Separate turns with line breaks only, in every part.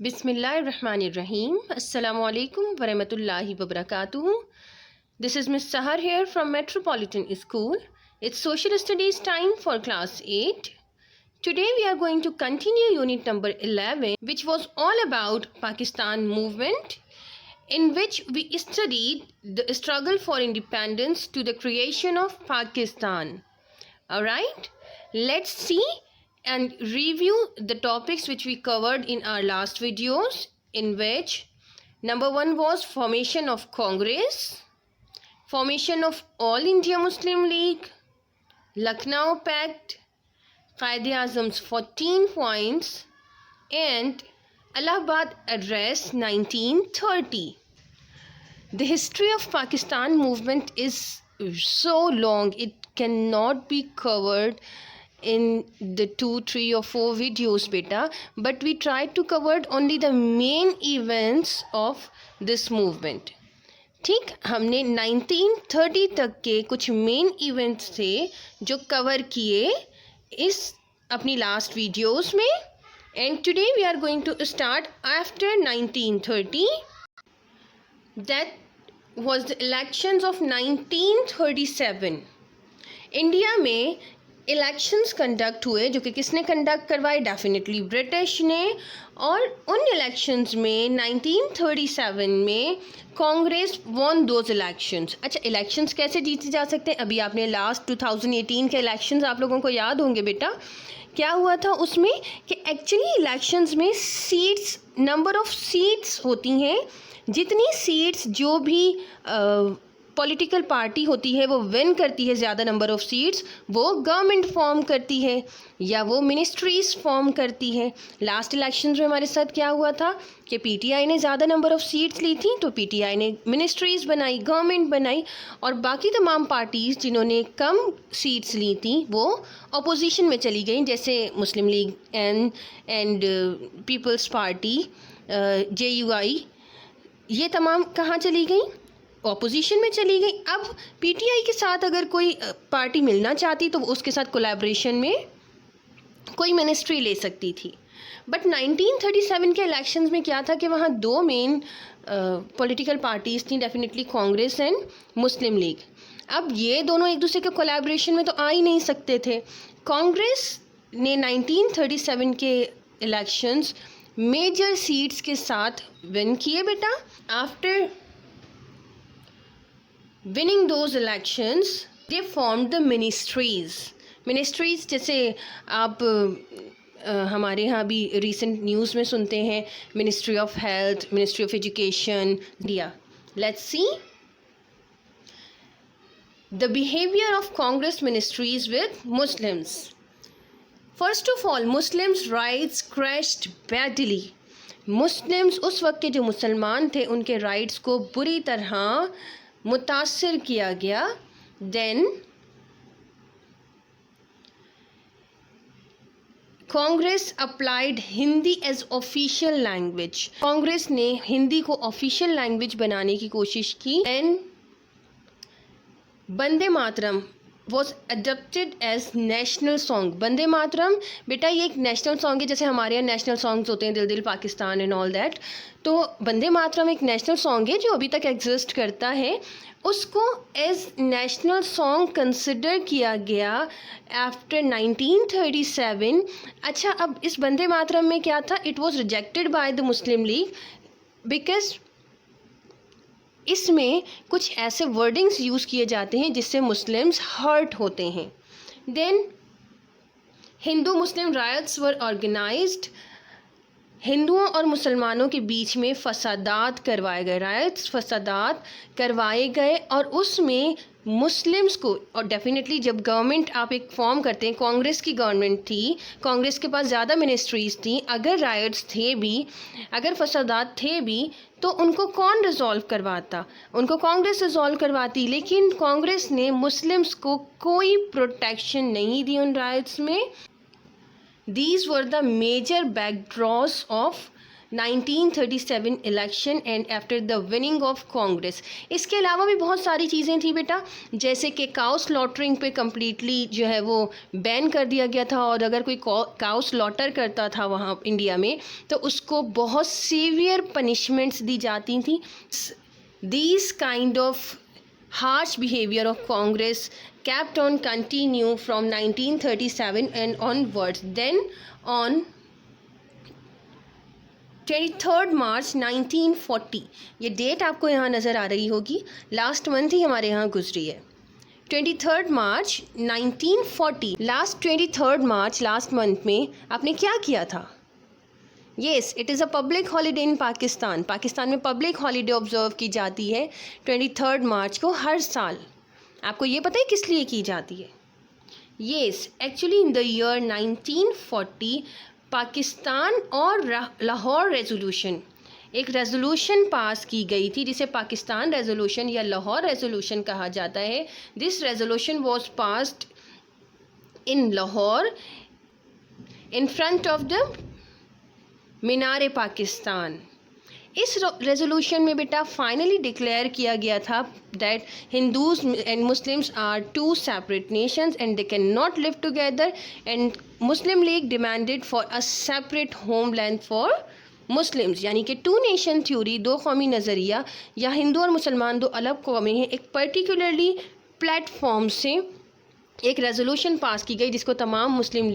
Bismillahirrahmanirrahim. Assalamu alaikum warahmatullahi wabarakatuh. This is Miss Sahar here from Metropolitan School. It's social studies time for class 8. Today we are going to continue unit number 11, which was all about Pakistan movement, in which we studied the struggle for independence to the creation of Pakistan. Alright, let's see and review the topics which we covered in our last videos, in which number 1 was formation of Congress, formation of All India Muslim League, Lucknow Pact, Quaid-e-Azam's 14 points, and Allahabad Address 1930. The history of Pakistan movement is so long, it cannot be covered in the 2, 3 or 4 videos beta, but we tried to cover only the main events of this movement. ठीक, हमने 1930 तक के कुछ main events थे जो cover किए इस अपनी लास्ट वीडियोस में, and today we are going to start after 1930. That was the elections of 1937. India में इलेक्शंस कंडक्ट हुए, जो कि किसने कंडक्ट करवाए? डेफिनेटली ब्रिटिश ने. और उन इलेक्शंस में 1937 में कांग्रेस वॉन दोज इलेक्शंस. अच्छा, इलेक्शंस कैसे जीते जा सकते हैं? अभी आपने लास्ट 2018 के इलेक्शंस आप लोगों को याद होंगे बेटा. क्या हुआ था उसमें कि एक्चुअली इलेक्शंस में सीट्स, नंबर ऑफ सीट्स होती हैं. जितनी सीट्स जो भी पॉलिटिकल पार्टी होती है वो विन करती है, ज़्यादा नंबर ऑफ़ सीट्स, वो गवर्नमेंट फॉर्म करती है या वो मिनिस्ट्रीज़ फॉर्म करती है. लास्ट इलेक्शन में हमारे साथ क्या हुआ था कि पीटीआई ने ज़्यादा नंबर ऑफ़ सीट्स ली थी, तो पीटीआई ने मिनिस्ट्रीज़ बनाई, गवर्नमेंट बनाई, और बाकी तमाम पार्टीज़ जिन्होंने कम सीट्स ली थी वो अपोजिशन में चली गई, जैसे मुस्लिम लीग एंड पीपल्स पार्टी, JUI, ये तमाम कहाँ चली गई? ऑपोजिशन में चली गई. अब पीटीआई के साथ अगर कोई पार्टी मिलना चाहती तो उसके साथ कोलैबोरेशन में कोई मिनिस्ट्री ले सकती थी. बट 1937 के इलेक्शंस में क्या था कि वहाँ 2 मेन पॉलिटिकल पार्टीज़ थी, definitely Congress and Muslim league. अब ये दोनों एक दूसरे के कोलैबोरेशन में तो आ ही नहीं सकते थे. कांग्रेस ने 1937 के इलेक्शंस मेजर सीट्स के साथ विन किए बेटा. After winning those elections they formed the ministries जैसे आप हमारे यहाँ भी recent न्यूज़ में सुनते हैं, ministry of health, ministry of education, India. Let's see the behaviour of Congress ministries with Muslims. First of all, Muslims rights crashed badly. Muslims, उस वक्त के जो मुसलमान थे, उनके राइट्स को बुरी तरह मुतासिर किया गया. Then Congress applied Hindi as official language. Congress ने हिंदी को ऑफिशियल लैंग्वेज बनाने की कोशिश की. And Vande Mataram was adopted as national song. Vande Mataram बेटा ये एक नेशनल सॉन्ग है, जैसे हमारे यहाँ नेशनल सॉन्ग्स होते हैं, दिल दिल पाकिस्तान एंड ऑल दैट. तो वंदे मातरम एक नेशनल सॉन्ग है जो अभी तक एग्जिस्ट करता है. उसको एज नेशनल सॉन्ग कंसिडर किया गया आफ्टर 1937. अच्छा, अब इस वंदे मातरम में क्या था? It was rejected by the Muslim league because इसमें कुछ ऐसे वर्डिंग्स यूज़ किए जाते हैं जिससे मुस्लिम्स हर्ट होते हैं. देन हिंदू मुस्लिम रायट्स वर ऑर्गेनाइज्ड. हिंदुओं और मुसलमानों के बीच में फसादात करवाए गए, रायट्स, फसादात करवाए गए, और उसमें मुस्लिम्स को, और डेफिनेटली जब गवर्नमेंट आप एक फॉर्म करते हैं, कांग्रेस की गवर्नमेंट थी, कांग्रेस के पास ज़्यादा मिनिस्ट्रीज़ थी, अगर रायट्स थे भी, अगर फसादात थे भी, तो उनको कौन रिजॉल्व करवाता? उनको कांग्रेस रिजॉल्व करवाती. लेकिन कांग्रेस ने मुस्लिम्स को कोई प्रोटेक्शन नहीं दी उन राइट्स में. These were the major backdraws of 1937 election and after the winning of Congress. इसके अलावा भी बहुत सारी चीज़ें थी बेटा, जैसे कि काउ स्लॉटरिंग पे कम्प्लीटली जो है वो बैन कर दिया गया था, और अगर कोई काउ स्लॉटर करता था वहाँ इंडिया में तो उसको बहुत सीवियर पनिशमेंट्स दी जाती थी। These kind of harsh behavior of Congress kept on continue from 1937 and onwards. Then on 23rd March 1940, ये डेट आपको यहाँ नज़र आ रही होगी, लास्ट मंथ ही हमारे यहाँ गुजरी है, 23rd March 1940। Last 23rd March last month में आपने क्या किया था? Yes, it is a public holiday in Pakistan. Pakistan में पब्लिक हॉलीडे ऑब्जर्व की जाती है 23rd मार्च को हर साल। आपको ये पता है किस लिए की जाती है? Yes, actually in the year 1940 Pakistan और लाहौर रेजोल्यूशन, एक रेजोल्यूशन पास की गई थी जिसे पाकिस्तान रेजोल्यूशन या लाहौर रेजोल्यूशन कहा जाता है। This resolution was passed in Lahore in front of the Minar Pakistan. इस रेजोल्यूशन में बेटा फाइनली डिक्लेयर किया गया था that Hindus and Muslims are two separate nations and they can not live together, and Muslim League demanded for a separate homeland for Muslims, यानी कि to nation theory, दो कौमी नज़रिया, या हिंदू और मुसलमान दो अलग कौमें हैं, एक पर्टिकुलरली प्लेटफॉर्म से एक रेजोल्यूशन पास की गई जिसको तमाम मुस्लिम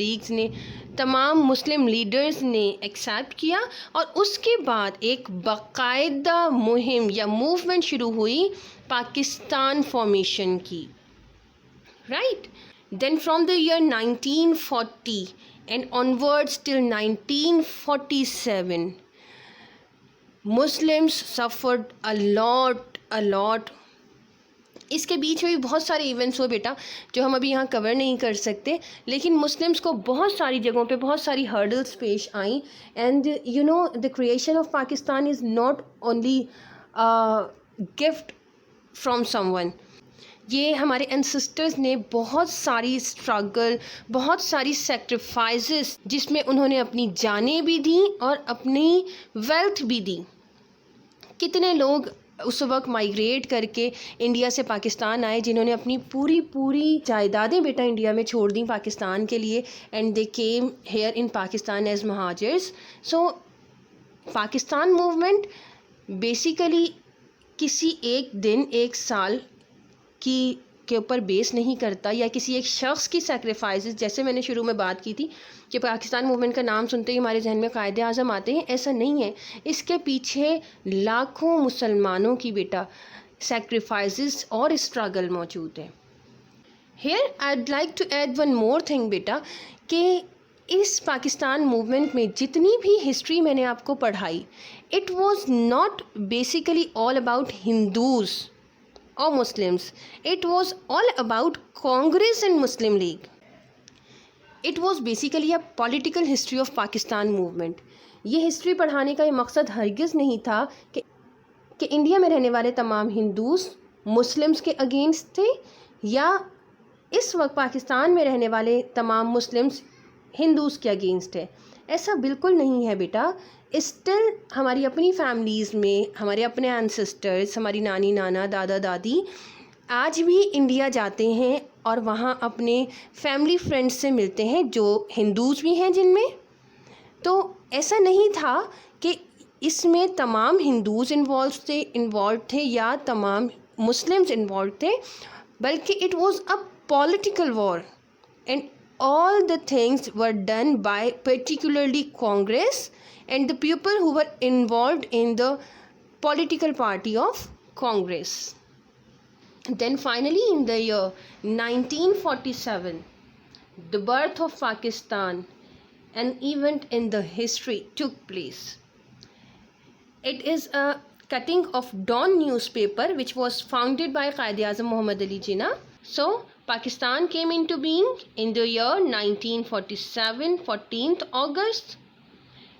लीडर्स ने एक्सेप्ट किया, और उसके बाद एक बाकायदा मुहिम या मूवमेंट शुरू हुई पाकिस्तान फॉर्मेशन की, right. Then from the year 1940 and onwards till 1947 Muslims suffered a lot. इसके बीच में भी बहुत सारे इवेंट्स हुए बेटा जो हम अभी यहाँ कवर नहीं कर सकते, लेकिन मुस्लिम्स को बहुत सारी जगहों पे बहुत सारी हर्डल्स पेश आई, and you know the creation of Pakistan is not only gift from someone. ये हमारे एंसेस्टर्स ने बहुत सारी स्ट्रगल, बहुत सारी सेक्रीफाइसेस, जिसमें उन्होंने अपनी जानें भी दी और अपनी वेल्थ भी दी। कितने लोग उस वक्त माइग्रेट करके इंडिया से पाकिस्तान आए जिन्होंने अपनी पूरी जायदादें बेटा इंडिया में छोड़ दी पाकिस्तान के लिए, and they came here in Pakistan as Muhajirs. So Pakistan movement basically किसी एक दिन, एक साल के ऊपर बेस नहीं करता, या किसी एक शख्स की सेक्रीफाइसेस, जैसे मैंने शुरू में बात की थी कि पाकिस्तान मूवमेंट का नाम सुनते ही हमारे जहन में कायदे आज़म आते हैं, ऐसा नहीं है। इसके पीछे लाखों मुसलमानों की बेटा सेक्रीफाइसेस और स्ट्रगल मौजूद है। Here I'd like to add one more thing बेटा, कि इस पाकिस्तान मूवमेंट में जितनी भी हिस्ट्री मैंने आपको पढ़ाई, it was not basically all about Hindus or Muslims. It was all about Congress and Muslim League. It was basically a political history of Pakistan movement. ये हिस्ट्री पढ़ाने का ये मकसद हरगिज़ नहीं था कि इंडिया में रहने वाले तमाम हिंदूज़ मुस्लिम्स के अगेंस्ट थे, या इस वक्त पाकिस्तान में रहने वाले तमाम मुस्लिम्स हिंदूज़ के अगेंस्ट है। ऐसा बिल्कुल नहीं है बेटा। स्टिल हमारी अपनी फैमिलीज़ में हमारे अपने एंसेस्टर्स, हमारी नानी नाना दादा दादी आज भी इंडिया जाते हैं और वहाँ अपने फैमिली फ्रेंड्स से मिलते हैं जो हिंदूज़ भी हैं जिनमें। तो ऐसा नहीं था कि इसमें तमाम हिंदूज़ इन्वॉल्व थे या तमाम मुस्लिम्स इन्वॉल्व थे, बल्कि it was a political war, and all the things were done by particularly Congress and the people who were involved in the political party of Congress. Then finally in the year 1947, the birth of Pakistan, an event in the history took place. It is a cutting of Dawn newspaper which was founded by Quaid-e-Azam Muhammad Ali Jinnah. So Pakistan came into being in the year 1947, 14th August.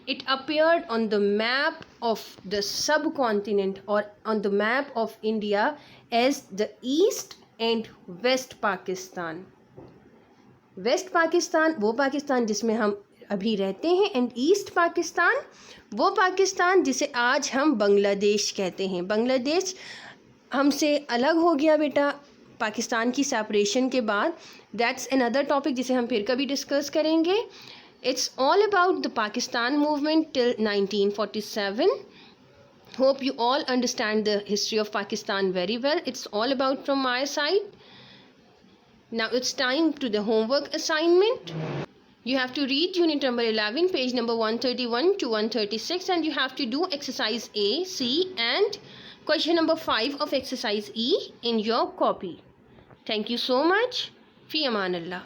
It appeared on the map of the subcontinent or on the map of India as the East and West Pakistan. West Pakistan वो पाकिस्तान जिसमें हम अभी रहते हैं, and East Pakistan वो पाकिस्तान जिसे आज हम बांग्लादेश कहते हैं। बांग्लादेश हमसे अलग हो गया बेटा पाकिस्तान की सेपरेशन के बाद। दैट्स अनदर टॉपिक जिसे हम फिर कभी डिस्कस करेंगे। It's all about the Pakistan movement till 1947. Hope you all understand the history of Pakistan very well. It's all about from my side. Now it's time to the homework assignment. You have to read unit number 11, page number 131 to 136, and you have to do exercise A, C and question number 5 of exercise E in your copy. Thank you so much. Fi Aman Allah.